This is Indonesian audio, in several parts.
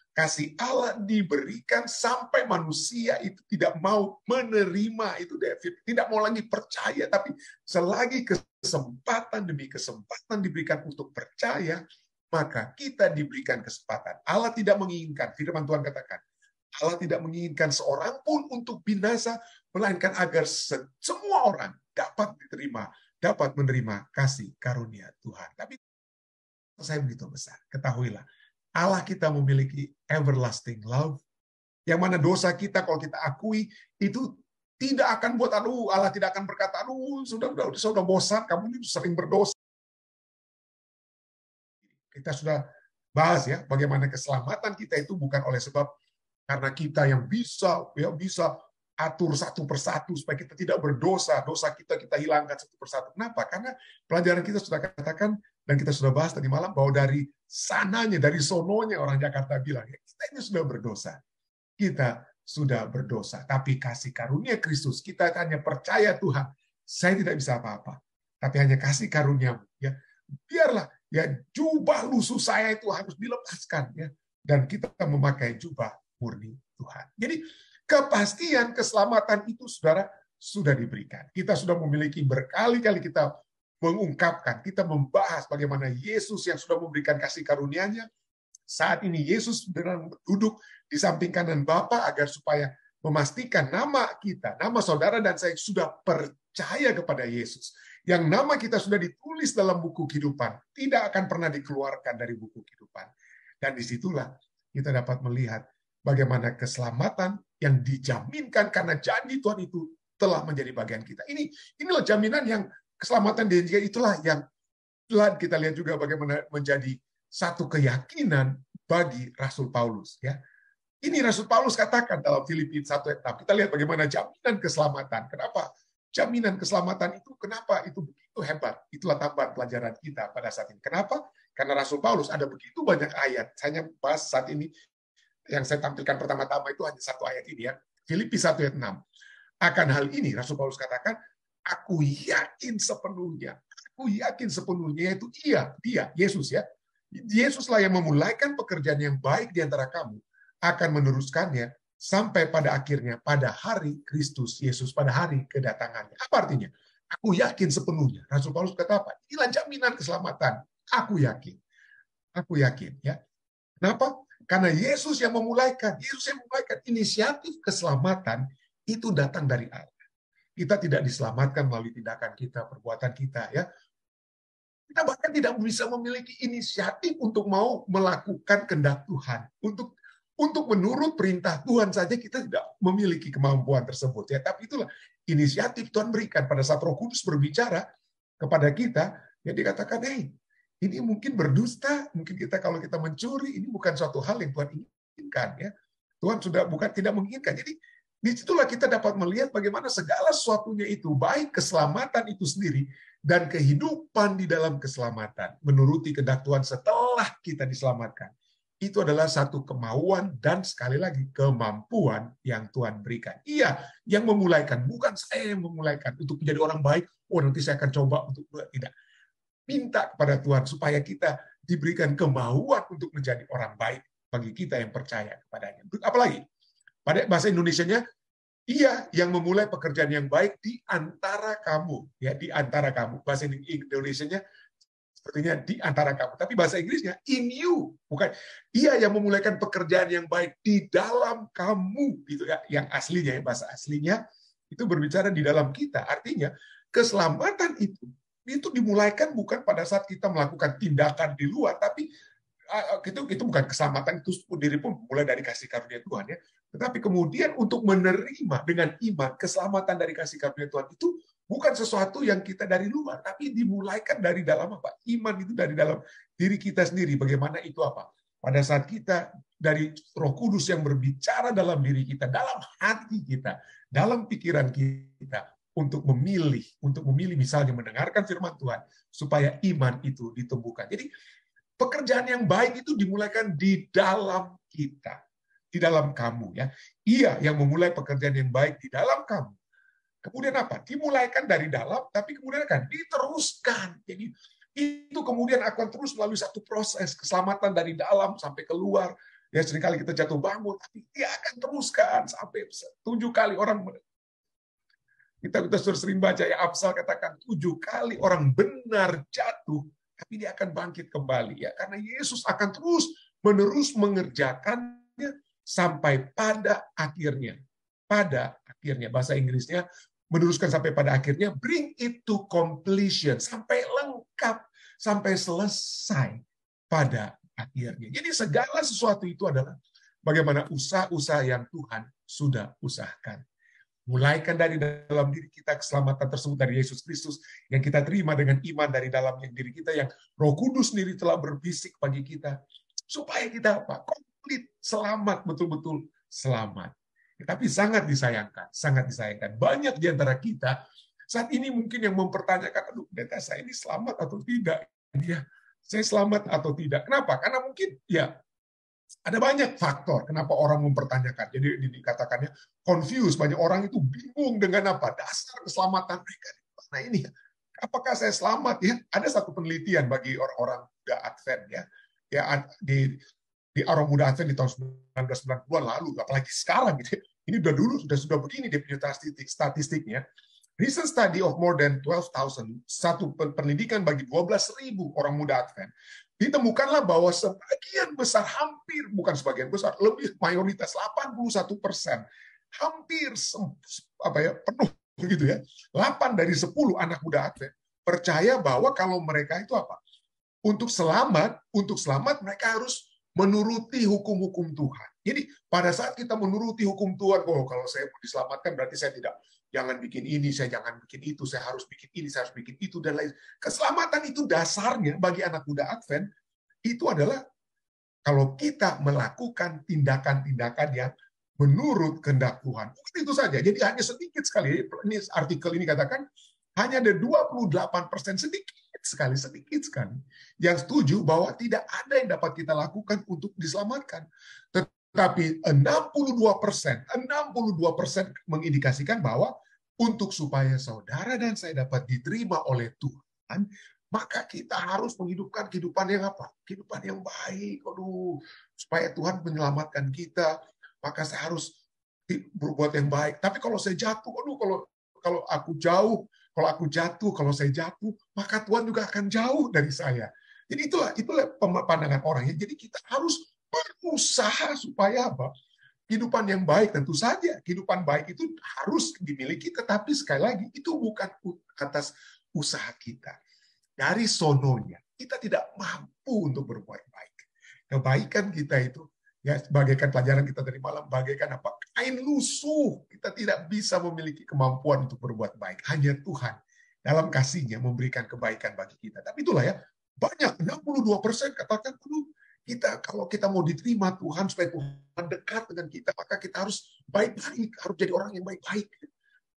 Kasih Allah diberikan sampai manusia itu tidak mau menerima itu, David. Tidak mau lagi percaya, tapi selagi kesempatan demi kesempatan diberikan untuk percaya, maka kita diberikan kesempatan. Allah tidak menginginkan, firman Tuhan katakan, Allah tidak menginginkan seorang pun untuk binasa, melainkan agar semua orang dapat diterima, dapat menerima kasih karunia Tuhan. Tapi saya begitu besar, ketahuilah, Allah kita memiliki everlasting love, yang mana dosa kita kalau kita akui itu tidak akan buat Allah tidak akan berkata, sudah bosan, kamu ini sering berdosa. Kita sudah bahas ya bagaimana keselamatan kita itu bukan oleh sebab karena kita yang bisa atur satu persatu supaya kita tidak berdosa, dosa kita hilangkan satu persatu. Kenapa? Karena pelajaran kita sudah katakan dan kita sudah bahas tadi malam bahwa dari sananya, dari sononya orang Jakarta bilang, ya, kita ini sudah berdosa. Kita sudah berdosa. Tapi kasih karunia Kristus, kita hanya percaya Tuhan, saya tidak bisa apa-apa. Tapi hanya kasih karunia-Mu. Ya. Biarlah ya jubah lusuh saya itu harus dilepaskan. Ya. Dan kita memakai jubah murni Tuhan. Jadi kepastian keselamatan itu, saudara, sudah diberikan. Kita sudah memiliki berkali-kali kita mengungkapkan, kita membahas bagaimana Yesus yang sudah memberikan kasih karunia-Nya. Saat ini Yesus sedang duduk di samping kanan Bapa agar supaya memastikan nama kita, nama saudara dan saya sudah percaya kepada Yesus. Yang nama kita sudah ditulis dalam buku kehidupan, tidak akan pernah dikeluarkan dari buku kehidupan. Dan disitulah kita dapat melihat bagaimana keselamatan yang dijaminkan karena janji Tuhan itu telah menjadi bagian kita. Inilah jaminan yang keselamatan dia, itulah yang telah kita lihat juga bagaimana menjadi satu keyakinan bagi Rasul Paulus. Ya, ini Rasul Paulus katakan dalam Filipi 1:6. Kita lihat bagaimana jaminan keselamatan. Kenapa jaminan keselamatan itu? Kenapa itu begitu hebat? Itulah tambahan pelajaran kita pada saat ini. Kenapa? Karena Rasul Paulus ada begitu banyak ayat. Saya bahas saat ini yang saya tampilkan pertama-tama itu hanya satu ayat ini ya. Filipi 1:6. Akan hal ini Rasul Paulus katakan, aku yakin sepenuhnya, yaitu dia, Yesus ya. Yesuslah yang memulaikan pekerjaan yang baik di antara kamu, akan meneruskannya sampai pada akhirnya, pada hari Kristus Yesus, pada hari kedatangannya. Apa artinya? Aku yakin sepenuhnya. Rasul Paulus kata apa? Inilah jaminan keselamatan. Aku yakin ya. Kenapa? Karena Yesus yang memulaikan, inisiatif keselamatan itu datang dari Allah. Kita tidak diselamatkan melalui tindakan kita, perbuatan kita, ya. Kita bahkan tidak bisa memiliki inisiatif untuk mau melakukan kehendak Tuhan, untuk menurut perintah Tuhan saja kita tidak memiliki kemampuan tersebut, ya. Tapi itulah inisiatif Tuhan berikan pada saat Roh Kudus berbicara kepada kita, yang dikatakan, ini mungkin berdusta, mungkin kalau kita mencuri, ini bukan suatu hal yang Tuhan inginkan, ya. Tuhan sudah tidak menginginkan. Jadi disitulah kita dapat melihat bagaimana segala sesuatunya itu, baik keselamatan itu sendiri dan kehidupan di dalam keselamatan, menuruti kehendak Tuhan setelah kita diselamatkan. Itu adalah satu kemauan dan sekali lagi kemampuan yang Tuhan berikan. Ia yang memulaikan, bukan saya yang memulaikan untuk menjadi orang baik. Oh, nanti saya akan coba untuk tidak. Minta kepada Tuhan supaya kita diberikan kemauan untuk menjadi orang baik bagi kita yang percaya kepadanya. Apalagi pada bahasa Indonesianya, ia yang memulai pekerjaan yang baik di antara kamu, ya, di antara kamu. Bahasa Indonesianya sepertinya di antara kamu, tapi bahasa Inggrisnya in you, bukan ia yang memulaikan pekerjaan yang baik di dalam kamu, itu ya, yang aslinya, ya, bahasa aslinya itu berbicara di dalam kita. Artinya keselamatan itu dimulaikan bukan pada saat kita melakukan tindakan di luar, tapi itu bukan keselamatan, itu sendiri pun mulai dari kasih karunia Tuhan, ya. Tetapi kemudian untuk menerima dengan iman keselamatan dari kasih karunia Tuhan itu bukan sesuatu yang kita dari luar, tapi dimulaikan dari dalam apa? Iman itu dari dalam diri kita sendiri. Bagaimana itu apa? Pada saat kita dari Roh Kudus yang berbicara dalam diri kita, dalam hati kita, dalam pikiran kita, untuk memilih misalnya mendengarkan firman Tuhan supaya iman itu ditumbuhkan. Jadi pekerjaan yang baik itu dimulaikan di dalam kita, di dalam kamu, ya. Ia yang memulai pekerjaan yang baik di dalam kamu. Kemudian apa? Dimulaikan dari dalam, tapi kemudian akan diteruskan. Jadi itu kemudian akan terus melalui satu proses keselamatan dari dalam sampai keluar, Ya seringkali kita jatuh bangun, tapi dia akan teruskan sampai 7 kali orang. Kita sering baca ya, Amsal katakan 7 kali orang benar jatuh, tapi dia akan bangkit kembali ya, karena Yesus akan terus menerus mengerjakannya sampai pada akhirnya. Pada akhirnya, bahasa Inggrisnya meneruskan sampai pada akhirnya, bring it to completion, sampai lengkap, sampai selesai pada akhirnya. Jadi segala sesuatu itu adalah bagaimana usaha-usaha yang Tuhan sudah usahakan. Mulaikan dari dalam diri kita keselamatan tersebut dari Yesus Kristus yang kita terima dengan iman dari dalam diri kita, yang Roh Kudus sendiri telah berbisik bagi kita supaya kita apa? Komplit, selamat, betul-betul selamat. Tapi sangat disayangkan, sangat disayangkan. Banyak di antara kita saat ini mungkin yang mempertanyakan, aduh, pendeta saya ini selamat atau tidak? Ya, saya selamat atau tidak? Kenapa? Karena mungkin ya ada banyak faktor kenapa orang mempertanyakan. Jadi dikatakannya confused. Banyak orang itu bingung dengan apa dasar keselamatan mereka. Nah ini, apakah saya selamat ya? Ada satu penelitian bagi orang-orang muda Advent ya. Ya di orang muda Advent di tahun 1990-an lalu, apalagi sekarang gitu. Ini udah dulu sudah begini dia punya statistiknya. Recent study of more than 12,000, satu penelitian bagi 12.000 orang muda Advent, ditemukanlah bahwa sebagian besar, hampir bukan sebagian besar, lebih mayoritas 81%, hampir penuh begitu ya. 8 dari 10 anak muda Advent percaya bahwa kalau mereka itu apa? Untuk selamat mereka harus menuruti hukum-hukum Tuhan. Jadi pada saat kita menuruti hukum Tuhan, kalau saya mau diselamatkan berarti saya tidak, jangan bikin ini, saya jangan bikin itu, saya harus bikin ini, saya harus bikin itu, dan lain. Keselamatan itu dasarnya bagi anak muda Advent, itu adalah kalau kita melakukan tindakan-tindakan yang menurut kehendak Tuhan. Bukan itu saja, jadi hanya sedikit sekali, ini artikel ini katakan, hanya ada 28%, sedikit sekali, yang setuju bahwa tidak ada yang dapat kita lakukan untuk diselamatkan. Tetapi 62% mengindikasikan bahwa untuk supaya saudara dan saya dapat diterima oleh Tuhan, maka kita harus menghidupkan kehidupan yang apa? Kehidupan yang baik. Supaya Tuhan menyelamatkan kita, maka saya harus berbuat yang baik. Tapi kalau saya jatuh, kalau aku jatuh, kalau saya jatuh, maka Tuhan juga akan jauh dari saya. Jadi itulah pandangan orang. Jadi kita harus berusaha supaya apa? Kehidupan yang baik, tentu saja kehidupan baik itu harus dimiliki, tetapi sekali lagi itu bukan atas usaha kita. Dari sononya kita tidak mampu untuk berbuat baik. Kebaikan kita itu ya bagaikan pelajaran kita dari malam, bagaikan apa? Kain lusuh. Kita tidak bisa memiliki kemampuan untuk berbuat baik. Hanya Tuhan dalam kasih-Nya memberikan kebaikan bagi kita. Tapi itulah ya, banyak 62% katakan kita kalau kita mau diterima Tuhan supaya Tuhan dekat dengan kita, maka kita harus baik-baik, harus jadi orang yang baik-baik.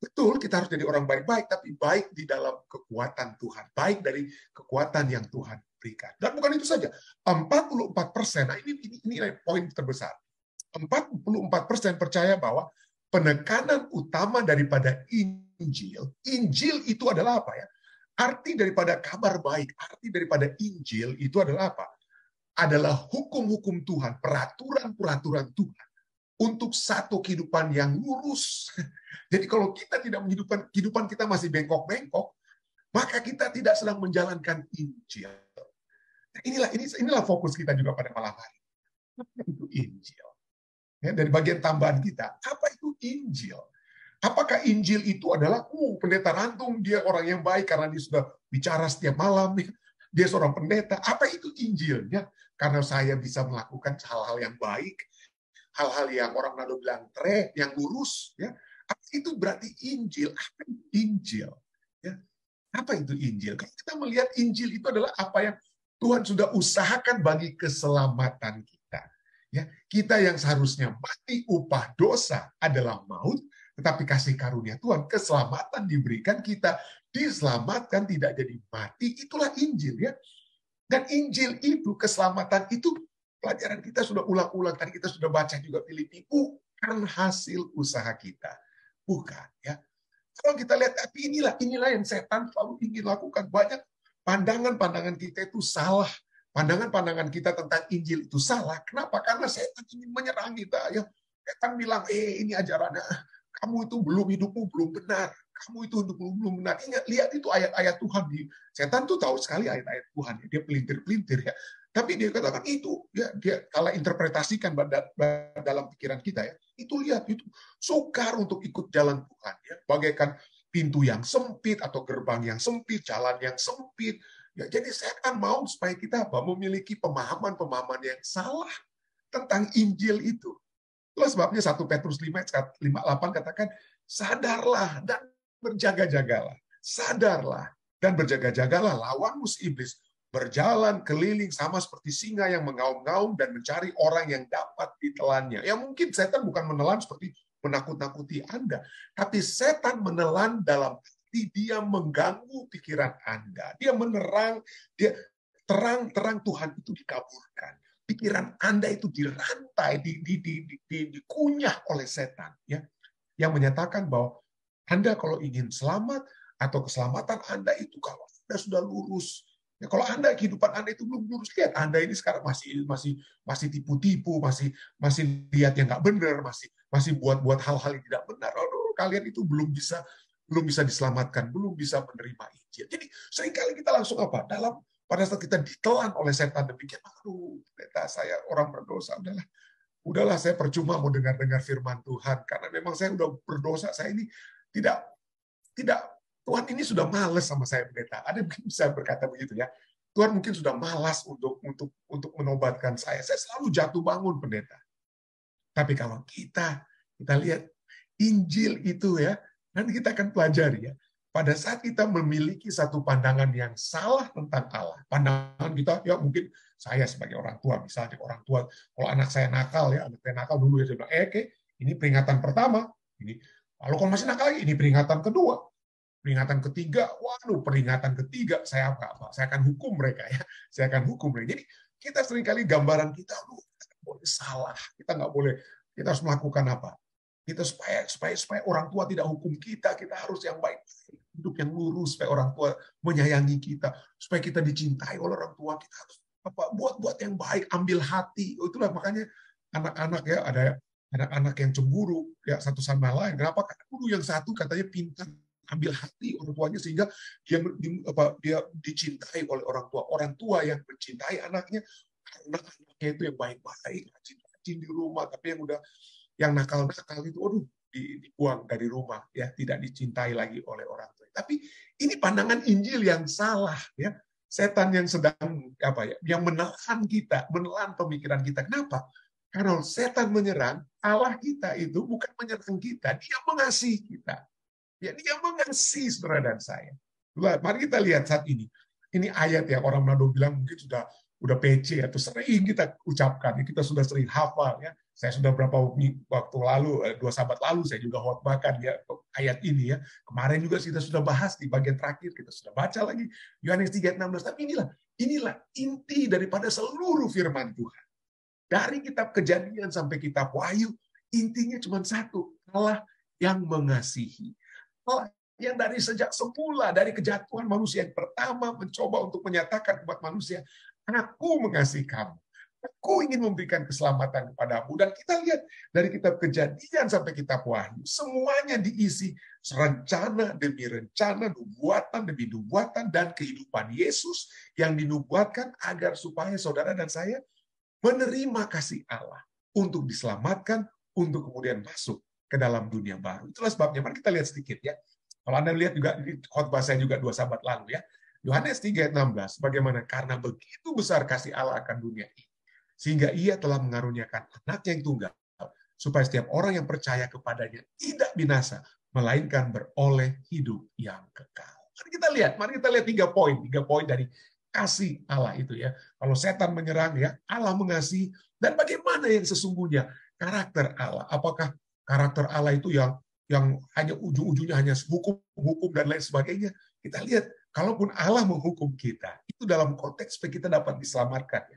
Betul, kita harus jadi orang baik-baik, tapi baik di dalam kekuatan Tuhan, baik dari kekuatan yang Tuhan berikan. Dan bukan itu saja, 44%, nah ini poin terbesar. 44% percaya bahwa penekanan utama daripada Injil itu adalah apa ya? Arti daripada kabar baik, arti daripada Injil itu adalah apa? Adalah hukum-hukum Tuhan, peraturan-peraturan Tuhan untuk satu kehidupan yang lurus. Jadi kalau kita tidak menghidupkan kehidupan kita masih bengkok-bengkok, maka kita tidak sedang menjalankan Injil. Nah, inilah fokus kita juga pada malam hari. Apa itu Injil? Ya, dari bagian tambahan kita, apa itu Injil? Apakah Injil itu adalah pendeta Rantung, dia orang yang baik karena dia sudah bicara setiap malam, dia seorang pendeta. Apa itu Injilnya? Karena saya bisa melakukan hal-hal yang baik, hal-hal yang orang Nado bilang yang lurus. Ya. Apa itu berarti Injil? Apa itu Injil? Ya. Apa itu Injil? Kalau kita melihat Injil itu adalah apa yang Tuhan sudah usahakan bagi keselamatan kita. Ya. Kita yang seharusnya mati, upah dosa adalah maut, tetapi kasih karunia Tuhan, keselamatan diberikan, kita diselamatkan, tidak jadi mati. Itulah Injil ya. Dan Injil itu, keselamatan itu, pelajaran kita sudah ulang-ulang, tadi kita sudah baca juga Filipi, bukan hasil usaha kita. Bukan ya. Kalau kita lihat, tapi inilah yang setan selalu ingin lakukan. Banyak pandangan-pandangan kita itu salah. pandangan-pandangan kita tentang Injil itu salah. Kenapa? Karena setan ingin menyerang kita. Ya, setan bilang, ini ajarannya, kamu itu hidupmu belum benar. Kamu itu hidupmu belum benar. Ingat, lihat itu ayat-ayat Tuhan. Setan tuh tahu sekali ayat-ayat Tuhan. Dia pelintir-pelintir ya. Tapi dia katakan itu, ya, dia kalau interpretasikan dalam pikiran kita ya, itu lihat itu sukar untuk ikut jalan Tuhan ya, bagaikan pintu yang sempit atau gerbang yang sempit, jalan yang sempit. Ya, jadi setan mau supaya kita memiliki pemahaman-pemahaman yang salah tentang Injil itu. Itulah sebabnya 1 Petrus 5:8 katakan, sadarlah dan berjaga-jagalah. Sadarlah dan berjaga-jagalah, lawanmu si iblis berjalan keliling sama seperti singa yang mengaum-ngaum dan mencari orang yang dapat ditelannya. Ya mungkin setan bukan menelan seperti menakut-nakuti Anda, tapi setan menelan dalam arti dia mengganggu pikiran Anda. Dia menerang, dia terang-terang Tuhan itu dikaburkan. Pikiran Anda itu dirantai, dikunyah oleh setan, ya, yang menyatakan bahwa Anda kalau ingin selamat atau keselamatan Anda itu kalau Anda sudah lurus. Ya, kalau Anda kehidupan Anda itu belum lurus, lihat Anda ini sekarang masih tipu-tipu, masih lihat yang nggak benar, masih buat hal-hal yang tidak benar. Aduh, kalian itu belum bisa diselamatkan, belum bisa menerima Injil. Jadi seringkali kita langsung apa? Pada saat kita ditelan oleh setan demikian, aduh, ternyata saya orang berdosa, udahlah saya percuma mau dengar firman Tuhan karena memang saya udah berdosa, saya ini tidak Tuhan ini sudah malas sama saya, pendeta. Ada yang bisa berkata begitu ya. Tuhan mungkin sudah malas untuk menobatkan saya. Saya selalu jatuh bangun, pendeta. Tapi kalau kita lihat Injil itu ya, nanti kita akan pelajari ya. Pada saat kita memiliki satu pandangan yang salah tentang Allah, pandangan kita ya mungkin saya sebagai orang tua, misalnya orang tua, kalau anak saya nakal ya, anak saya nakal dulu ya saya bilang, oke, ini peringatan pertama, ini. Lalu kalau masih nakal lagi, ini peringatan kedua. Peringatan ketiga, waduh, peringatan ketiga, saya akan hukum mereka ya, saya akan hukum mereka. Jadi kita seringkali gambaran kita, kita nggak boleh salah, kita nggak boleh, kita harus melakukan apa? Kita supaya orang tua tidak hukum kita harus yang baik, hidup yang lurus, supaya orang tua menyayangi kita, supaya kita dicintai oleh orang tua, kita harus buat yang baik, ambil hati. Itulah makanya anak-anak ya ada anak-anak yang cemburu ya satu sama lain. Kenapa? Karena dulu yang satu katanya pintar ambil hati orang tuanya sehingga dia dicintai oleh orang tua yang mencintai anaknya karena anaknya itu yang baik-baik, rajin di rumah, tapi yang nakal-nakal itu dibuang dari rumah ya, tidak dicintai lagi oleh orang tua. Tapi ini pandangan Injil yang salah ya. Setan yang sedang yang menelan pemikiran kita. Kenapa? Karena setan menyerang, Allah kita itu bukan menyerang kita, dia mengasihi kita. Ya, dia mengasihi saudara dan saya. Mari kita lihat saat ini. Ini ayat yang orang Manado bilang mungkin udah PC atau sering kita ucapkan. Kita sudah sering hafal ya. Saya sudah berapa waktu lalu, 2 sahabat lalu saya juga khotbahkan ya ayat ini ya. Kemarin juga kita sudah bahas di bagian terakhir, kita sudah baca lagi Yohanes 3:16. Tapi inilah inti daripada seluruh firman Tuhan. Dari kitab Kejadian sampai kitab Wahyu, intinya cuma satu, Allah yang mengasihi. Yang dari sejak semula, dari kejatuhan manusia yang pertama mencoba untuk menyatakan kepada manusia, aku mengasihi kamu. Aku ingin memberikan keselamatan kepadamu. Dan kita lihat dari kitab Kejadian sampai kitab Wahyu, semuanya diisi rencana demi rencana, nubuatan demi nubuatan, dan kehidupan Yesus yang dinubuatkan agar supaya saudara dan saya menerima kasih Allah untuk diselamatkan, untuk kemudian masuk ke dalam dunia baru. Itulah sebabnya, mari kita lihat sedikit ya. Kalau Anda lihat juga, khotbah saya juga 2 sahabat lalu ya. Yohanes 3:16, bagaimana? Karena begitu besar kasih Allah akan dunia ini, sehingga ia telah mengaruniakan anaknya yang tunggal, supaya setiap orang yang percaya kepadanya tidak binasa, melainkan beroleh hidup yang kekal. Mari kita lihat 3 poin dari kasih Allah itu ya. Kalau setan menyerang ya, Allah mengasihi. Dan bagaimana yang sesungguhnya karakter Allah? Apakah karakter Allah itu yang hanya ujung-ujungnya hanya hukum dan lain sebagainya? Kita lihat, kalaupun Allah menghukum kita, itu dalam konteks supaya kita dapat diselamatkan.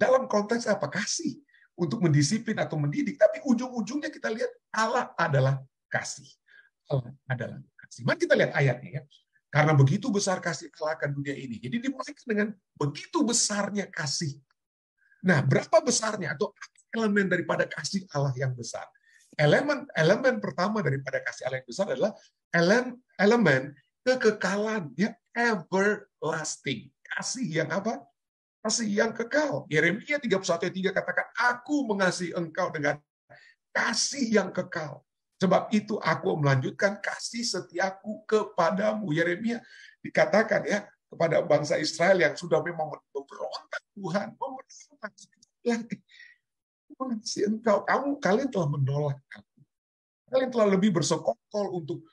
Dalam konteks apa? Kasih. Untuk mendisiplin atau mendidik. Tapi ujung-ujungnya kita lihat, Allah adalah kasih. Allah adalah kasih. Mari kita lihat ayatnya ya. Karena begitu besar kasih Allah akan dunia ini. Jadi dimulaikan dengan begitu besarnya kasih. Nah, berapa besarnya atau elemen daripada kasih Allah yang besar? Elemen pertama daripada kasih Allah yang besar adalah elemen kekekalan, ya, everlasting. Kasih yang apa? Kasih yang kekal. Yeremia 31 ayat 3 katakan, aku mengasihi engkau dengan kasih yang kekal. Sebab itu aku melanjutkan kasih setiaku kepadamu. Yeremia dikatakan ya kepada bangsa Israel yang sudah memang memberontak Tuhan, memberontak lagi. Mengasihi engkau, kalian telah menolak aku. Kalian telah lebih bersekongkol untuk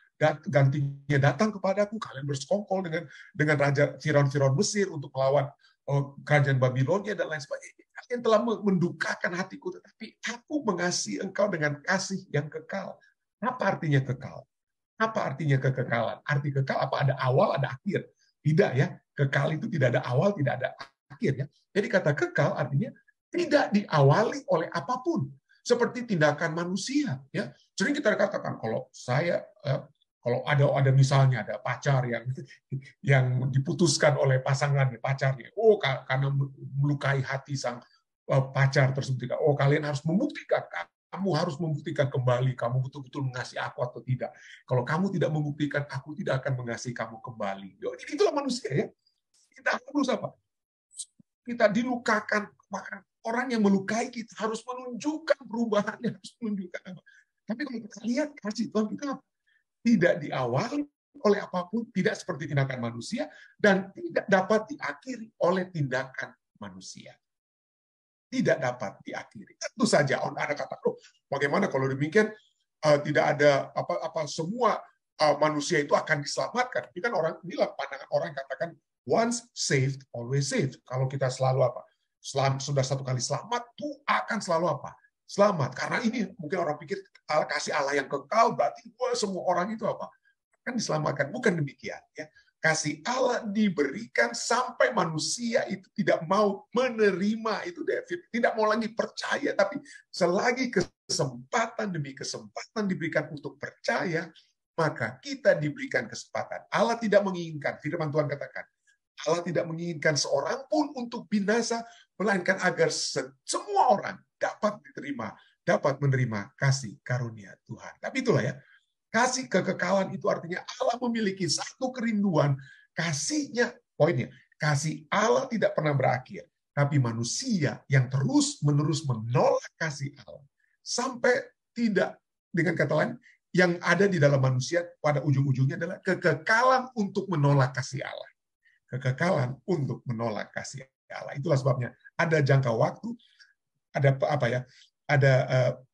gantinya datang kepadaku. Kalian bersekongkol dengan raja Firaun Mesir untuk melawan kerajaan Babilonia dan lain sebagainya. Kalian telah mendukakan hatiku, tetapi aku mengasihi engkau dengan kasih yang kekal. Apa artinya kekal? Apa artinya kekekalan? Arti kekal apa? Ada awal, ada akhir. Tidak ya. Kekal itu tidak ada awal, tidak ada akhir ya. Jadi kata kekal artinya tidak diawali oleh apapun. Seperti tindakan manusia ya. Sering kita katakan kalau ada misalnya ada pacar yang diputuskan oleh pasangannya, pacarnya, karena melukai hati sang pacar tersebut, kalian harus membuktikan, kamu harus membuktikan kembali kamu betul-betul mengasihi aku atau tidak. Kalau kamu tidak membuktikan, aku tidak akan mengasihi kamu kembali. Jadi itulah manusia ya. Kita harus apa? Kita dilukakan, maka orang yang melukai kita harus menunjukkan perubahannya, harus menunjukkan apa. Tapi kalau kita lihat kasih Tuhan kita tidak diawali oleh apapun, tidak seperti tindakan manusia, dan tidak dapat diakhiri oleh tindakan manusia. Tidak dapat diakhiri. Tentu saja ada kata, bagaimana kalau demikian tidak ada semua manusia itu akan diselamatkan. Ini kan inilah pandangan orang yang katakan once saved, always saved. Kalau kita selalu sudah satu kali selamat, tuh akan selalu selamat. Karena ini mungkin orang pikir kasih Allah yang kekal berarti semua orang itu akan diselamatkan. Bukan demikian ya. Kasih Allah diberikan sampai manusia itu tidak mau menerima itu, David. Tidak mau lagi percaya, tapi selagi kesempatan demi kesempatan diberikan untuk percaya, maka kita diberikan kesempatan. Allah tidak menginginkan, firman Tuhan katakan, Allah tidak menginginkan seorang pun untuk binasa, melainkan agar semua orang dapat menerima kasih karunia Tuhan. Tapi itulah ya, kasih kekekalan itu artinya Allah memiliki satu kerinduan, kasihnya, poinnya, kasih Allah tidak pernah berakhir, tapi manusia yang terus-menerus menolak kasih Allah, sampai tidak, dengan kata lain, yang ada di dalam manusia pada ujung-ujungnya adalah kekekalan untuk menolak kasih Allah. Kekekalan untuk menolak kasih Allah. Itulah sebabnya ada jangka waktu, ada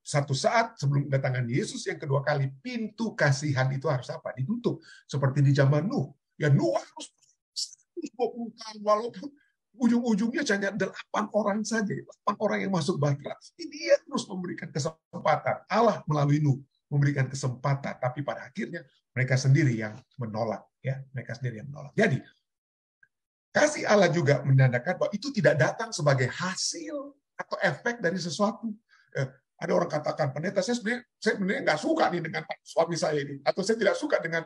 satu saat sebelum kedatangan Yesus yang kedua kali, pintu kasihan itu harus ditutup. Seperti di zaman Nuh. Ya Nuh harus 120 tahun, walaupun ujung-ujungnya hanya 8 orang saja. 8 orang yang masuk bahtera. Dia terus memberikan kesempatan. Allah melalui Nuh memberikan kesempatan. Tapi pada akhirnya mereka sendiri yang menolak. Ya, mereka sendiri yang menolak. Jadi, kasih Allah juga menandakan bahwa itu tidak datang sebagai hasil atau efek dari sesuatu. Ada orang katakan, pendeta, saya sebenarnya nggak suka nih dengan suami saya ini, atau saya tidak suka dengan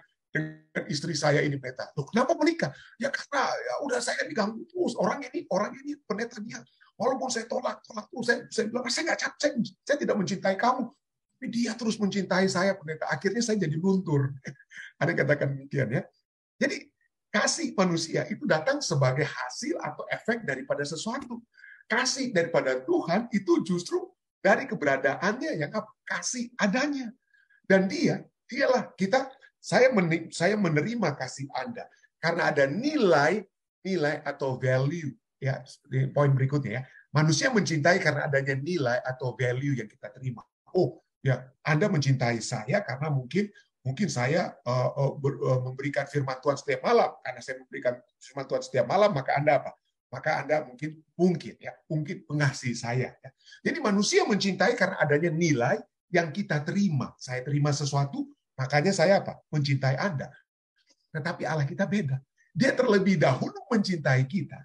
istri saya ini, pendeta. Loh, kenapa menikah? Ya karena ya udah saya diganggu terus. Orang ini pendeta dia. Walaupun saya tolak terus, saya bilang saya tidak mencintai kamu, tapi dia terus mencintai saya, pendeta. Akhirnya saya jadi luntur. Ada yang katakan demikian ya. Jadi kasih manusia itu datang sebagai hasil atau efek daripada sesuatu. Kasih daripada Tuhan itu justru dari keberadaannya yang kasih adanya. Dan dialah saya menerima kasih Anda karena ada nilai atau value ya. Di poin berikutnya ya, manusia mencintai karena adanya nilai atau value yang kita terima. Oh ya, Anda mencintai saya karena mungkin saya memberikan firman Tuhan setiap malam. Karena saya memberikan firman Tuhan setiap malam, maka Anda maka Anda mungkin mengasihi saya. Jadi manusia mencintai karena adanya nilai yang kita terima. Saya terima sesuatu, makanya saya mencintai Anda. Tetapi Allah kita beda. Dia terlebih dahulu mencintai kita.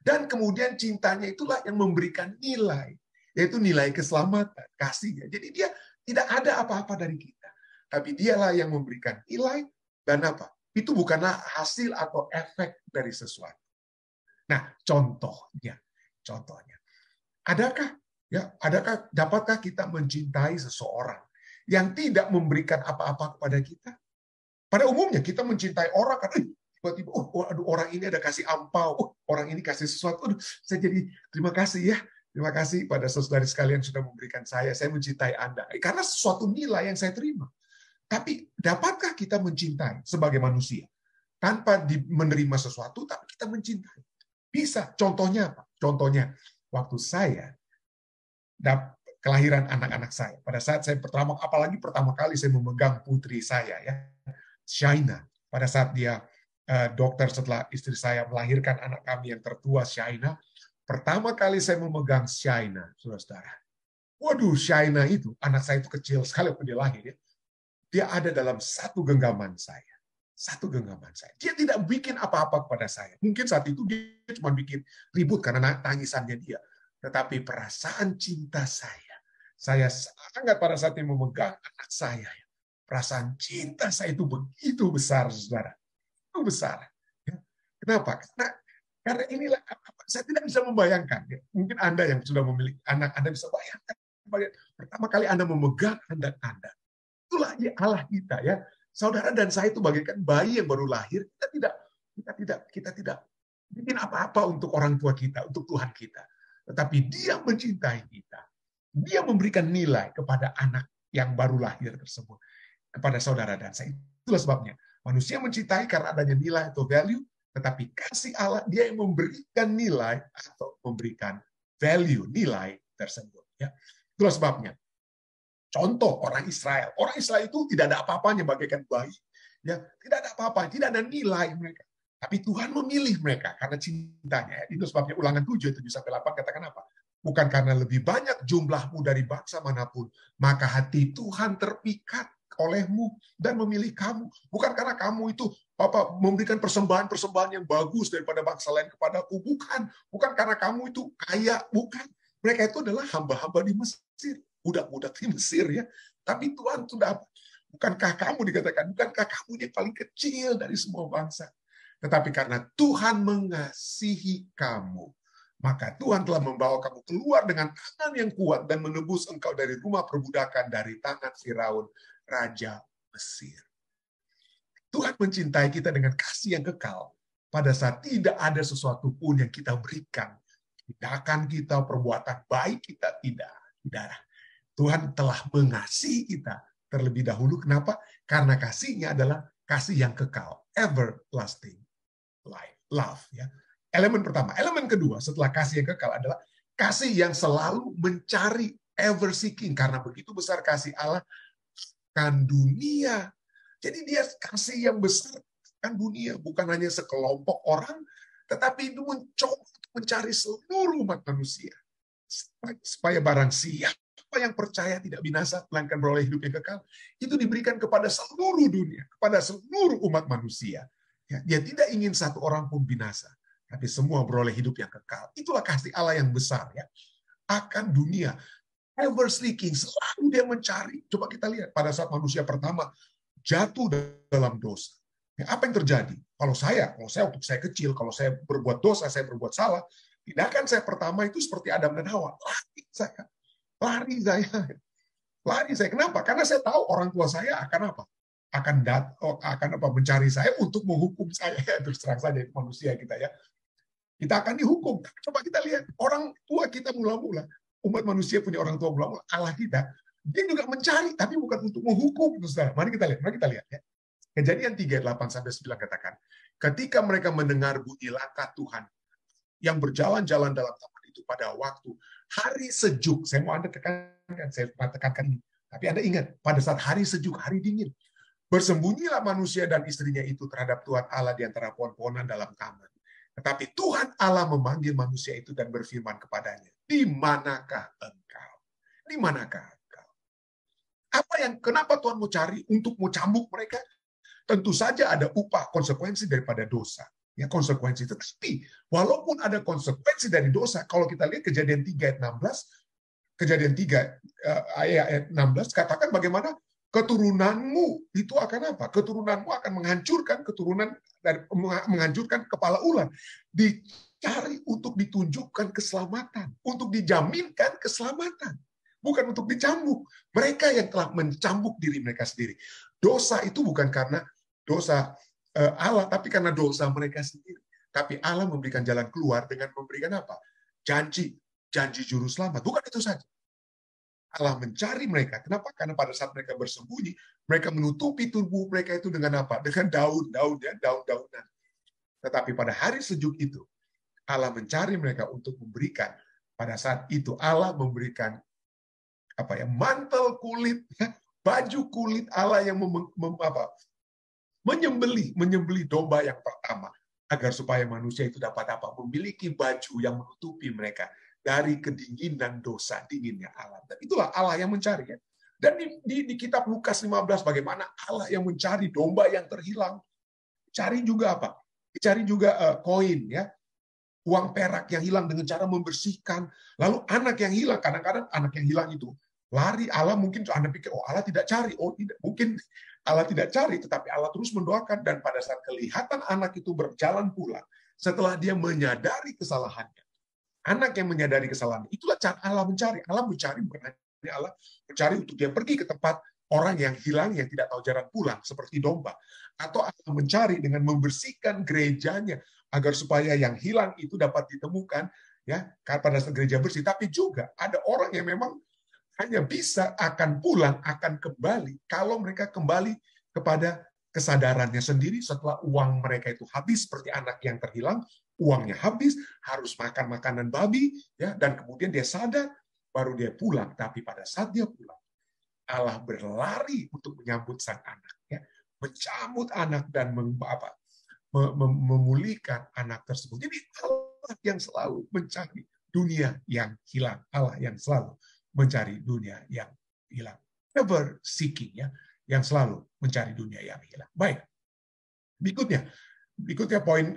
Dan kemudian cintanya itulah yang memberikan nilai. Yaitu nilai keselamatan, kasihnya. Jadi dia tidak ada apa-apa dari kita. Tapi dialah yang memberikan nilai, dan apa? Itu bukanlah hasil atau efek dari sesuatu. Nah, contohnya, dapatkah kita mencintai seseorang yang tidak memberikan apa-apa kepada kita? Pada umumnya kita mencintai orang kan, tiba-tiba, aduh, orang ini ada kasih ampau, orang ini kasih sesuatu, saya jadi terima kasih ya. Terima kasih pada saudara sekalian sudah memberikan saya mencintai Anda. Karena sesuatu nilai yang saya terima. Tapi dapatkah kita mencintai sebagai manusia? Tanpa menerima sesuatu, tapi kita mencintai. Bisa. Contohnya apa? Contohnya, waktu saya kelahiran anak-anak saya. Pada saat saya apalagi pertama kali saya memegang putri saya, ya, Shaina. Pada saat dia dokter setelah istri saya melahirkan anak kami yang tertua, Shaina. Pertama kali saya memegang Shaina, saudara-saudara. Waduh, Shaina itu, anak saya itu kecil sekali waktu dia lahir. Ya. Dia ada dalam satu genggaman saya. Satu genggaman saya. Dia tidak bikin apa-apa kepada saya. Mungkin saat itu dia cuma bikin ribut karena tangisannya dia. Tetapi perasaan cinta saya sangat pada saat ini memegang anak saya. Perasaan cinta saya itu begitu besar, saudara. Itu besar. Ya. Kenapa? Karena inilah saya tidak bisa membayangkan. Ya. Mungkin Anda yang sudah memiliki anak, Anda bisa bayangkan. Pertama kali Anda memegang anak Anda. Itulah Allah kita, ya. Saudara dan saya itu bagaikan bayi yang baru lahir. Kita tidak bikin apa-apa untuk orang tua kita, untuk Tuhan kita. Tetapi Dia mencintai kita. Dia memberikan nilai kepada anak yang baru lahir tersebut, kepada saudara dan saya. Itulah sebabnya manusia mencintai karena adanya nilai atau value. Tetapi kasih Allah, Dia yang memberikan nilai atau memberikan value, nilai tersebut. Ya. Itulah sebabnya. Contoh orang Israel. Orang Israel itu tidak ada apa-apanya bagaikan bayi. Ya, tidak ada apa-apa, tidak ada nilai mereka. Tapi Tuhan memilih mereka karena cintanya. Itu sebabnya Ulangan 7:7-8 katakan apa? Bukan karena lebih banyak jumlahmu dari bangsa manapun, maka hati Tuhan terpikat olehmu dan memilih kamu. Bukan karena kamu itu memberikan persembahan-persembahan yang bagus daripada bangsa lain kepadaku. Bukan karena kamu itu kaya. Bukan. Mereka itu adalah hamba-hamba di Mesir. Budak-budak di Mesir, ya. Tapi Tuhan sudah, bukankah kamu dikatakan, bukankah kamu yang paling kecil dari semua bangsa? Tetapi karena Tuhan mengasihi kamu, maka Tuhan telah membawa kamu keluar dengan tangan yang kuat dan menebus engkau dari rumah perbudakan, dari tangan Firaun, Raja Mesir. Tuhan mencintai kita dengan kasih yang kekal. Pada saat tidak ada sesuatu pun yang kita berikan. Tindakan kita, perbuatan baik kita, tidak. Tuhan telah mengasihi kita terlebih dahulu. Kenapa? Karena kasihnya adalah kasih yang kekal. Everlasting life. Love. Ya. Elemen pertama. Elemen kedua setelah kasih yang kekal adalah kasih yang selalu mencari, ever seeking. Karena begitu besar kasih Allah akan dunia. Jadi dia kasih yang besar akan dunia. Bukan hanya sekelompok orang, tetapi itu mencoba mencari seluruh umat manusia. Supaya barang siapa yang percaya tidak binasa, melainkan beroleh hidup yang kekal, itu diberikan kepada seluruh dunia, kepada seluruh umat manusia. Ya, dia tidak ingin satu orang pun binasa, tapi semua beroleh hidup yang kekal. Itulah kasih Allah yang besar, ya, akan dunia. Ever seeking, selalu dia mencari. Coba kita lihat pada saat manusia pertama jatuh dalam dosa. Ya, apa yang terjadi? Kalau saya waktu saya kecil, kalau saya berbuat dosa, saya berbuat salah, tindakan saya pertama itu seperti Adam dan Hawa. Lari saya. Kenapa? Karena saya tahu orang tua saya akan apa? Akan mencari saya untuk menghukum saya. Terus terang saja manusia kita, ya. Kita akan dihukum. Coba kita lihat orang tua kita mula-mula. Umat manusia punya orang tua mula-mula. Allah kita. Dia juga mencari, tapi bukan untuk menghukum. Mari kita lihat. Ya. Kejadian 3:8-9 katakan, ketika mereka mendengar bunyi langkah Tuhan yang berjalan-jalan dalam taman itu pada waktu hari sejuk, saya mau Anda tekankan ini, tapi Anda ingat, pada saat hari sejuk, hari dingin, bersembunyilah manusia dan istrinya itu terhadap Tuhan Allah di antara pohon-pohonan dalam taman. Tetapi Tuhan Allah memanggil manusia itu dan berfirman kepadanya, di manakah engkau? Di manakah engkau? Kenapa Tuhan mau cari untuk mau cambuk mereka? Tentu saja ada upah, konsekuensi daripada dosa. Ya, konsekuensi. Tetapi walaupun ada konsekuensi dari dosa, kalau kita lihat Kejadian 3 ayat 16, katakan bagaimana keturunanmu itu akan apa? Keturunanmu akan menghancurkan menghancurkan kepala ular. Dicari untuk ditunjukkan keselamatan, untuk dijaminkan keselamatan, bukan untuk dicambuk. Mereka yang telah mencambuk diri mereka sendiri. Dosa itu bukan karena dosa Allah, tapi karena dosa mereka sendiri. Tapi Allah memberikan jalan keluar dengan memberikan apa? Janji juru selamat. Bukan itu saja. Allah mencari mereka. Kenapa? Karena pada saat mereka bersembunyi, mereka menutupi tubuh mereka itu dengan apa? Dengan daun-daunan. Tetapi pada hari sejuk itu, Allah mencari mereka untuk memberikan. Pada saat itu Allah memberikan mantel kulit, baju kulit Allah yang menyembelih domba yang pertama, agar supaya manusia itu dapat memiliki baju yang menutupi mereka dari kedinginan dosa dinginnya Allah. Dan itulah Allah yang mencari. Ya. Dan di kitab Lukas 15, bagaimana Allah yang mencari domba yang terhilang. Cari juga apa? Dicari juga koin, ya, uang perak yang hilang dengan cara membersihkan. Lalu anak yang hilang, kadang-kadang anak yang hilang itu lari. Allah mungkin Anda pikir, Allah tidak cari. Tidak, mungkin Allah tidak cari, tetapi Allah terus mendoakan. Dan pada saat kelihatan anak itu berjalan pulang, setelah dia menyadari kesalahannya, anak yang menyadari kesalahan, itulah cara Allah mencari. Allah mencari, Allah mencari untuk dia pergi ke tempat orang yang hilang, yang tidak tahu jalan pulang, seperti domba. Atau Allah mencari dengan membersihkan gerejanya, agar supaya yang hilang itu dapat ditemukan, ya, pada saat gereja bersih. Tapi juga ada orang yang memang hanya bisa akan pulang, akan kembali, kalau mereka kembali kepada kesadarannya sendiri setelah uang mereka itu habis, seperti anak yang terhilang, uangnya habis, harus makan makanan babi, ya, dan kemudian dia sadar, baru dia pulang. Tapi pada saat dia pulang, Allah berlari untuk menyambut sang anak, ya, mencabut anak dan memulihkan anak tersebut. Jadi Allah yang selalu mencari dunia yang hilang, Allah yang selalu mencari dunia yang hilang, ever seeking, ya, yang selalu mencari dunia yang hilang. Baik, berikutnya poin,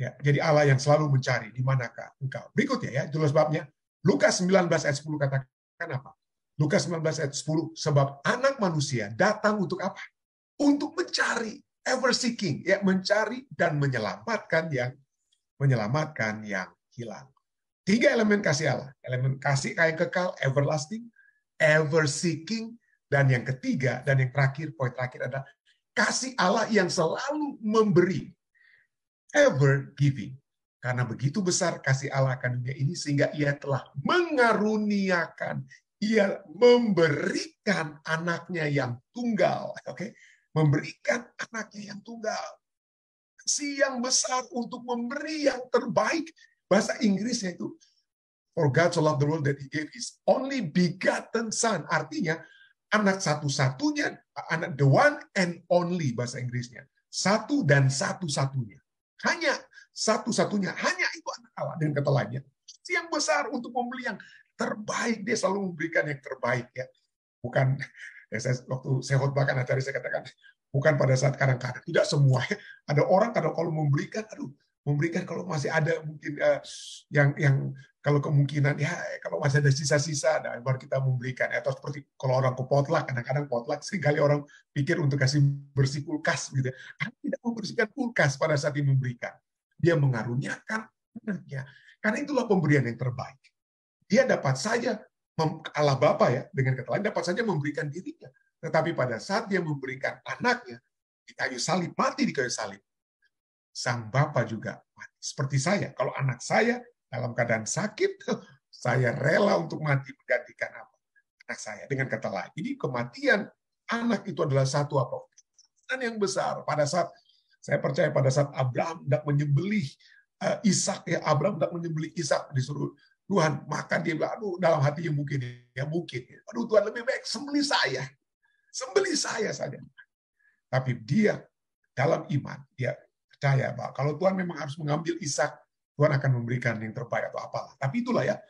ya, jadi Allah yang selalu mencari, di manakah engkau? Berikutnya, ya, jelas babnya. Lukas 19 ayat 10 katakan apa? Lukas 19 ayat 10, sebab anak manusia datang untuk apa? Untuk mencari, ever seeking, ya, mencari dan menyelamatkan yang hilang. 3 elemen kasih Allah. Elemen kasih yang kekal, everlasting, ever seeking, dan yang ketiga, dan yang terakhir, poin terakhir adalah kasih Allah yang selalu memberi. Ever giving. Karena begitu besar kasih Allah akan dunia ini, sehingga ia telah mengaruniakan, ia memberikan anaknya yang tunggal. Oke, memberikan anaknya yang tunggal. Kasih yang besar untuk memberi yang terbaik. Bahasa Inggrisnya itu, for God so loved the world that he gave his only begotten son. Artinya, anak satu-satunya, anak the one and only, bahasa Inggrisnya. Satu dan satu-satunya. Hanya satu-satunya, hanya itu anak Allah. Dengan kata lainnya, yang besar untuk membeli yang terbaik. Dia selalu memberikan yang terbaik. Ya. Bukan, ya, waktu saya khotbahkan acara, saya katakan, bukan pada saat kadang-kadang. Tidak semua. Ada orang kalau memberikan, memberikan kalau masih ada mungkin yang kalau kemungkinan, ya, kalau masih ada sisa-sisa, nah, baru kita memberikan. Atau seperti kalau orang ke potluck, kadang-kadang potluck seringkali orang pikir untuk kasih bersih kulkas gitu. Tidak membersihkan kulkas pada saat dia memberikan. Dia mengaruniakan anaknya. Karena itulah pemberian yang terbaik. Dia dapat saja Allah Bapa, ya, dengan kata lain, dapat saja memberikan dirinya. Tetapi pada saat dia memberikan anaknya di kayu salib, mati di kayu salib, sang Bapa juga mati. Seperti saya, kalau anak saya dalam keadaan sakit, saya rela untuk mati menggantikan apa? Anak saya. Dengan kata lain, ini kematian anak itu adalah satu apa? Dan yang besar. Pada saat saya percaya pada saat Abraham hendak menyembelih Ishak, ya, Abraham hendak menyembelih Ishak, disuruh Tuhan, maka dia bilang, aduh, dalam hatinya mungkin, aduh Tuhan, lebih baik sembelih saya saja. Tapi dia dalam iman, dia percaya bahwa kalau Tuhan memang harus mengambil Ishak, Tuhan akan memberikan yang terbaik atau apalah. Tapi itulah, ya,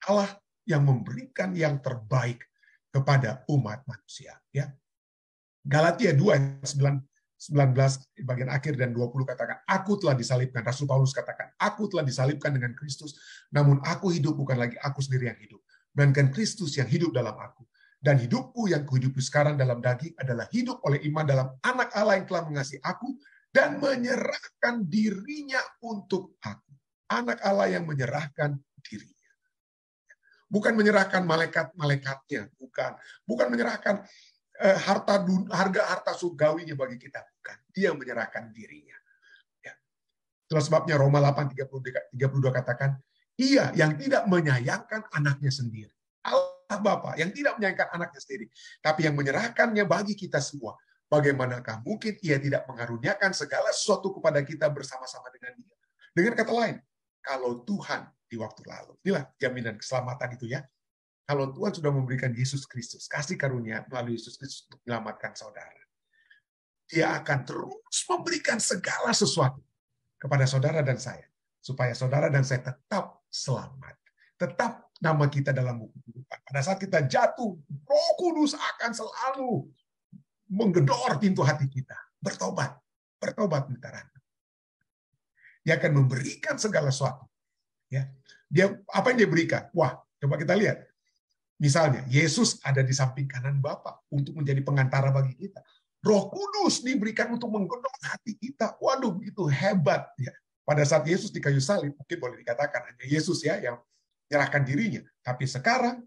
Allah yang memberikan yang terbaik kepada umat manusia. Ya. Galatia 2 ayat 19 bagian akhir dan 20 katakan, aku telah disalibkan. Rasul Paulus katakan, aku telah disalibkan dengan Kristus, namun aku hidup bukan lagi aku sendiri yang hidup, melainkan Kristus yang hidup dalam aku. Dan hidupku yang kuhidupi sekarang dalam daging adalah hidup oleh iman dalam anak Allah yang telah mengasihi aku dan menyerahkan dirinya untuk aku. Anak Allah yang menyerahkan dirinya. Bukan menyerahkan malaikat-malaikatnya, bukan menyerahkan harta surgawinya bagi kita, bukan. Dia menyerahkan dirinya. Ya. Itulah sebabnya Roma 8:32 katakan, ia yang tidak menyayangkan anaknya sendiri. Allah Bapa yang tidak menyayangkan anaknya sendiri, tapi yang menyerahkannya bagi kita semua. Bagaimanakah mungkin ia tidak mengaruniakan segala sesuatu kepada kita bersama-sama dengan dia? Dengan kata lain, kalau Tuhan di waktu lalu, inilah jaminan keselamatan itu ya. Kalau Tuhan sudah memberikan Yesus Kristus, kasih karunia melalui Yesus Kristus untuk menyelamatkan saudara, dia akan terus memberikan segala sesuatu kepada saudara dan saya, supaya saudara dan saya tetap selamat. Tetap nama kita dalam buku kehidupan. Pada saat kita jatuh, Roh Kudus akan selalu menggedor pintu hati kita. Bertobat minta. Dia akan memberikan segala sesuatu. Ya, apa yang dia berikan? Wah, coba kita lihat. Misalnya, Yesus ada di samping kanan Bapa untuk menjadi pengantara bagi kita. Roh Kudus diberikan untuk menggedor hati kita. Waduh, itu hebat. Ya. Pada saat Yesus di kayu salib, mungkin boleh dikatakan hanya Yesus ya yang menyerahkan dirinya. Tapi sekarang,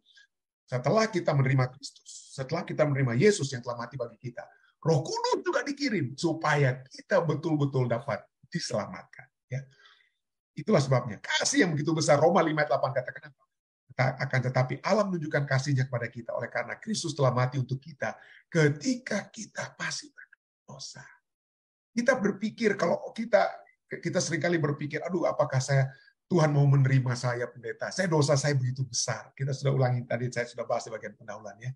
setelah kita menerima Kristus, setelah kita menerima Yesus yang telah mati bagi kita, Roh Kudus juga dikirim supaya kita betul-betul dapat diselamatkan. Ya. Itulah sebabnya kasih yang begitu besar. Roma 5:8 katakan apa? Akan tetapi Allah menunjukkan kasihnya kepada kita oleh karena Kristus telah mati untuk kita ketika kita masih berdosa. Kita berpikir kalau kita seringkali berpikir, aduh apakah Tuhan mau menerima saya pendeta? Dosa saya begitu besar. Kita sudah ulangi tadi, saya sudah bahas di bagian pendahuluannya.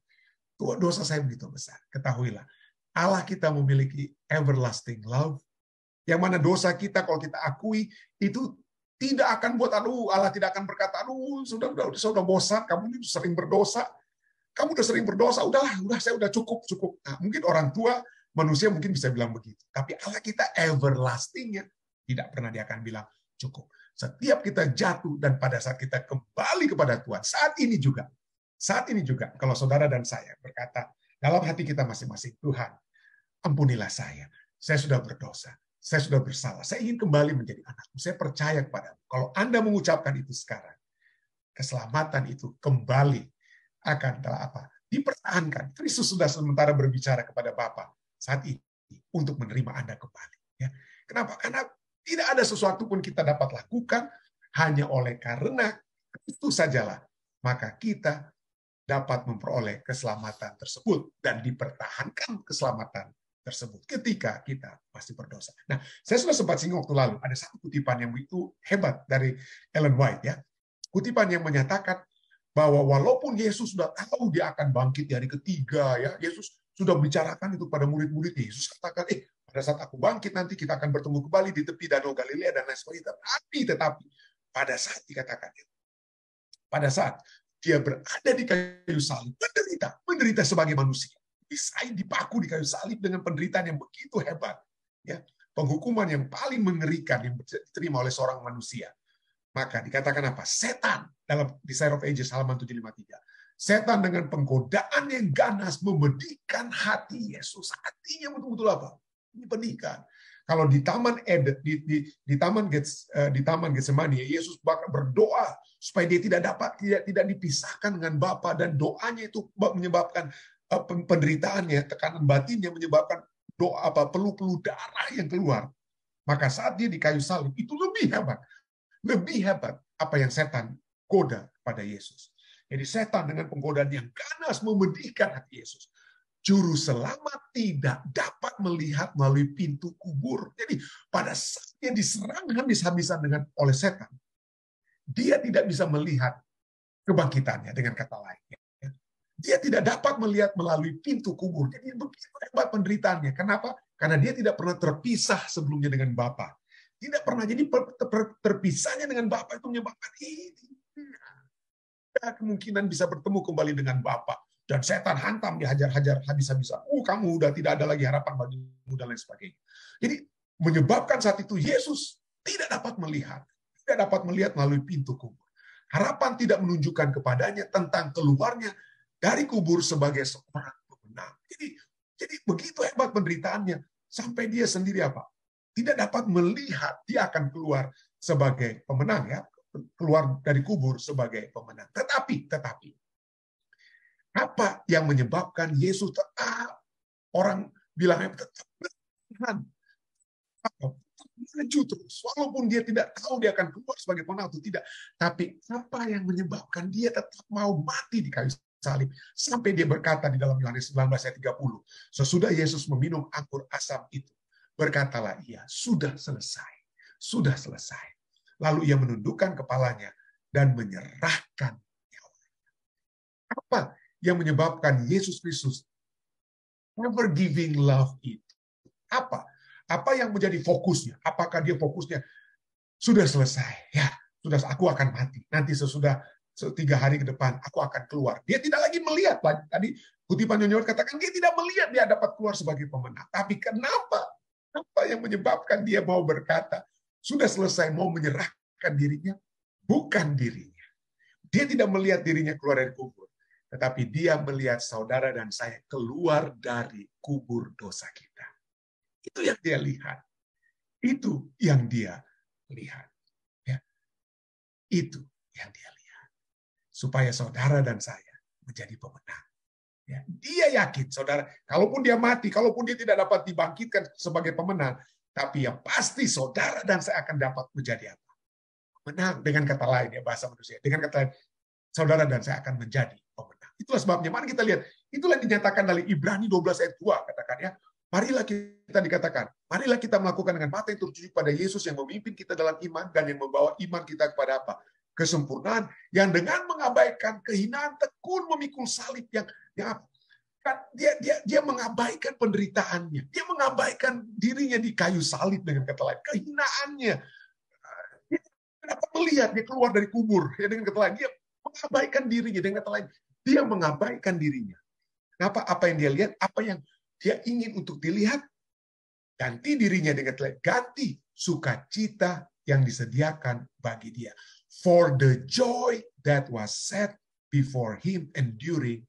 Dosa saya begitu besar. Ketahuilah, Allah kita memiliki everlasting love, yang mana dosa kita kalau kita akui itu tidak akan buat Allah tidak akan berkata, sudah bosan, kamu sering berdosa, udahlah, saya udah cukup. Nah, mungkin orang tua manusia mungkin bisa bilang begitu, tapi Allah kita everlastingnya tidak pernah dia akan bilang cukup. Setiap kita jatuh dan pada saat kita kembali kepada Tuhan, saat ini juga, kalau saudara dan saya berkata dalam hati kita masing-masing, Tuhan, ampunilah saya sudah berdosa, saya sudah bersalah, saya ingin kembali menjadi anakmu, saya percaya kepadamu. Kalau Anda mengucapkan itu sekarang, keselamatan itu kembali akan dipertahankan. Kristus sudah sementara berbicara kepada Bapa saat ini untuk menerima Anda kembali. Ya. Kenapa? Karena tidak ada sesuatu pun kita dapat lakukan hanya oleh karena itu sajalah. Maka kita dapat memperoleh keselamatan tersebut dan dipertahankan keselamatan tersebut ketika kita masih berdosa. Nah, saya sudah sempat singgung waktu lalu, ada satu kutipan yang begitu hebat dari Ellen White ya. Kutipan yang menyatakan bahwa walaupun Yesus sudah tahu dia akan bangkit di hari ketiga ya, Yesus sudah bicarakan itu pada murid-murid. Yesus katakan, pada saat aku bangkit nanti kita akan bertemu kembali di tepi Danau Galilea dan lain sebagainya. Tetapi pada saat dikatakan itu, pada saat dia berada di kayu salib, menderita sebagai manusia, bisa dipaku di kayu salib dengan penderitaan yang begitu hebat, ya, penghukuman yang paling mengerikan yang diterima oleh seorang manusia. Maka dikatakan apa? Setan dalam Desire of Ages halaman 753. Setan dengan penggodaan yang ganas memedihkan hati Yesus. Hatinya betul-betul apa? Dipedihkan. Kalau di taman Eden, di taman Getsemani, Yesus berdoa supaya dia tidak dipisahkan dengan Bapa, dan doanya itu menyebabkan penderitaannya, tekanan batinnya menyebabkan doa peluh-peluh darah yang keluar. Maka saat dia di kayu salib itu lebih hebat apa yang setan goda pada Yesus. Jadi setan dengan penggodaan yang ganas memedihkan hati Yesus. Juru selamat tidak dapat melihat melalui pintu kubur. Jadi pada saat dia diserang habis-habisan oleh setan, dia tidak bisa melihat kebangkitannya, dengan kata lain. Dia tidak dapat melihat melalui pintu kubur. Jadi begitu hebat penderitaannya. Kenapa? Karena dia tidak pernah terpisah sebelumnya dengan Bapa. Tidak pernah. Jadi terpisahnya dengan Bapa itu menyebabkan kemungkinan bisa bertemu kembali dengan Bapa. Dan setan hantam, dihajar-hajar habis-habisan. Kamu udah tidak ada lagi harapan bagimu dan lain sebagainya. Jadi menyebabkan saat itu Yesus tidak dapat melihat melalui pintu kubur. Harapan tidak menunjukkan kepadanya tentang keluarnya dari kubur sebagai seorang pemenang. Jadi begitu hebat penderitaannya sampai dia sendiri apa? Tidak dapat melihat dia akan keluar sebagai pemenang, ya, keluar dari kubur sebagai pemenang. Tetapi apa yang menyebabkan Yesus tetap, orang bilangnya tetap bertahan, maju terus, walaupun dia tidak tahu dia akan keluar sebagai pemenang atau tidak. Tapi apa yang menyebabkan dia tetap mau mati di kayu salib? Sampai dia berkata di dalam Yohanes 19 ayat 30, sesudah Yesus meminum anggur asam itu, berkatalah ia, sudah selesai, sudah selesai. Lalu ia menundukkan kepalanya dan menyerahkan nyawanya. Apa yang menyebabkan Yesus Kristus ever giving love itu? Apa yang menjadi fokusnya? Apakah dia fokusnya sudah selesai? Ya, sudah, aku akan mati. Nanti sesudah 3 hari ke depan, aku akan keluar. Dia tidak lagi melihat. Tadi kutipan Nyonya katakan, dia tidak melihat dia dapat keluar sebagai pemenang. Tapi kenapa? Apa yang menyebabkan dia mau berkata, sudah selesai, mau menyerahkan dirinya? Bukan dirinya. Dia tidak melihat dirinya keluar dari kubur. Tetapi dia melihat saudara dan saya keluar dari kubur dosa kita. Itu yang dia lihat. Itu yang dia lihat. Ya. Itu yang dia lihat. Supaya saudara dan saya menjadi pemenang. Ya. Dia yakin, saudara, kalaupun dia mati, kalaupun dia tidak dapat dibangkitkan sebagai pemenang, tapi yang pasti saudara dan saya akan dapat menjadi apa? Pemenang. Dengan kata lain, ya, bahasa manusia. Dengan kata lain, saudara dan saya akan menjadi pemenang. Itulah sebabnya, mari kita lihat. Itulah yang dinyatakan dari Ibrani 12 ayat 2, katakan ya. Marilah kita dikatakan, marilah kita melakukan dengan mata yang tertuju pada Yesus yang memimpin kita dalam iman dan yang membawa iman kita kepada apa? Kesempurnaan, yang dengan mengabaikan kehinaan tekun memikul salib yang apa? Dia mengabaikan penderitaannya, dia mengabaikan dirinya di kayu salib, dengan kata lain, kehinaannya. Dia dapat melihat dia keluar dari kubur, ya, dengan kata lain, dia mengabaikan dirinya, dengan kata lain, dia mengabaikan dirinya. Kenapa? Apa yang dia lihat, apa yang dia ingin untuk dilihat, ganti dirinya dengan ganti sukacita yang disediakan bagi dia. For the joy that was set before him enduring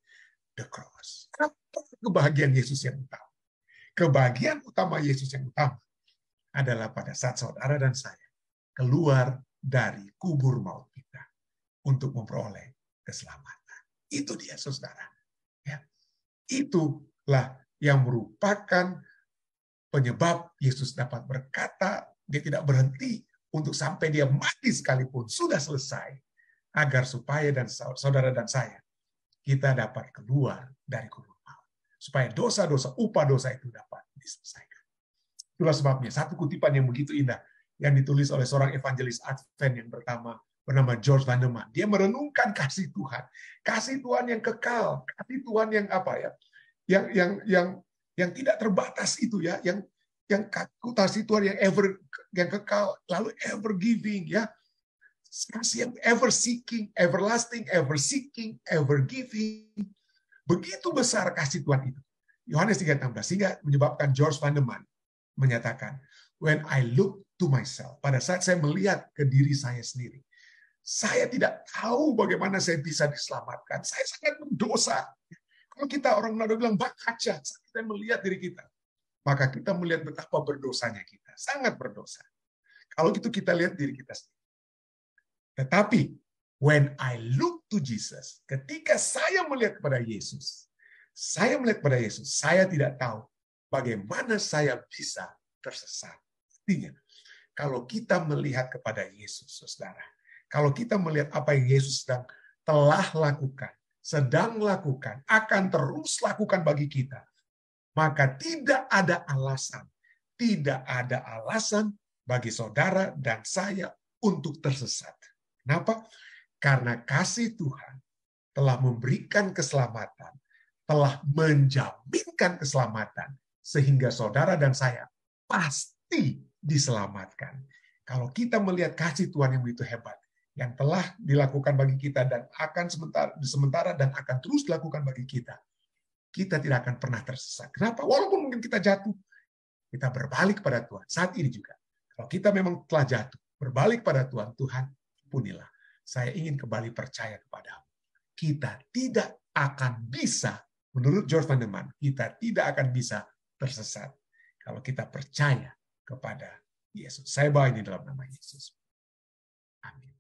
the cross. Apa kebahagiaan Yesus yang utama? Kebahagiaan utama Yesus yang utama adalah pada saat saudara dan saya keluar dari kubur maut kita untuk memperoleh keselamatan. Itu dia, saudara. Ya. Itulah yang merupakan penyebab Yesus dapat berkata, dia tidak berhenti untuk sampai dia mati sekalipun, sudah selesai, agar supaya dan saudara dan saya, kita dapat keluar dari kubur maut. Supaya dosa-dosa, upah dosa itu dapat diselesaikan. Itulah sebabnya, satu kutipan yang begitu indah, yang ditulis oleh seorang evangelis Advent yang bernama George Vanderman. Dia merenungkan kasih Tuhan yang kekal, kasih Tuhan yang apa ya, yang tidak terbatas itu ya, yang kasih Tuhan yang kekal, lalu ever giving ya, kasih yang ever seeking, everlasting, ever seeking, ever giving. Begitu besar kasih Tuhan itu. Yohanes 3:16 sehingga menyebabkan George Vanderman menyatakan, when I look to myself, pada saat saya melihat ke diri saya sendiri, saya tidak tahu bagaimana saya bisa diselamatkan. Saya sangat berdosa. Kalau kita orang Manado bilang bak kaca, kita melihat diri kita, maka kita melihat betapa berdosanya kita, sangat berdosa. Kalau gitu kita lihat diri kita sendiri. Tetapi when I look to Jesus, ketika saya melihat kepada Yesus, saya tidak tahu bagaimana saya bisa tersesat. Artinya, kalau kita melihat kepada Yesus, saudara, kalau kita melihat apa yang Yesus telah lakukan, sedang lakukan, akan terus lakukan bagi kita, maka tidak ada alasan bagi saudara dan saya untuk tersesat. Kenapa? Karena kasih Tuhan telah memberikan keselamatan, telah menjaminkan keselamatan, sehingga saudara dan saya pasti diselamatkan. Kalau kita melihat kasih Tuhan yang begitu hebat, yang telah dilakukan bagi kita dan akan sementara dan akan terus dilakukan bagi kita, kita tidak akan pernah tersesat. Kenapa? Walaupun mungkin kita jatuh, kita berbalik pada Tuhan. Saat ini juga, kalau kita memang telah jatuh, berbalik pada Tuhan, Tuhan, ampunilah. Saya ingin kembali percaya kepadamu. Kita tidak akan bisa, menurut George Vandeman, kita tidak akan bisa tersesat kalau kita percaya kepada Yesus. Saya bawa ini dalam nama Yesus. Amin.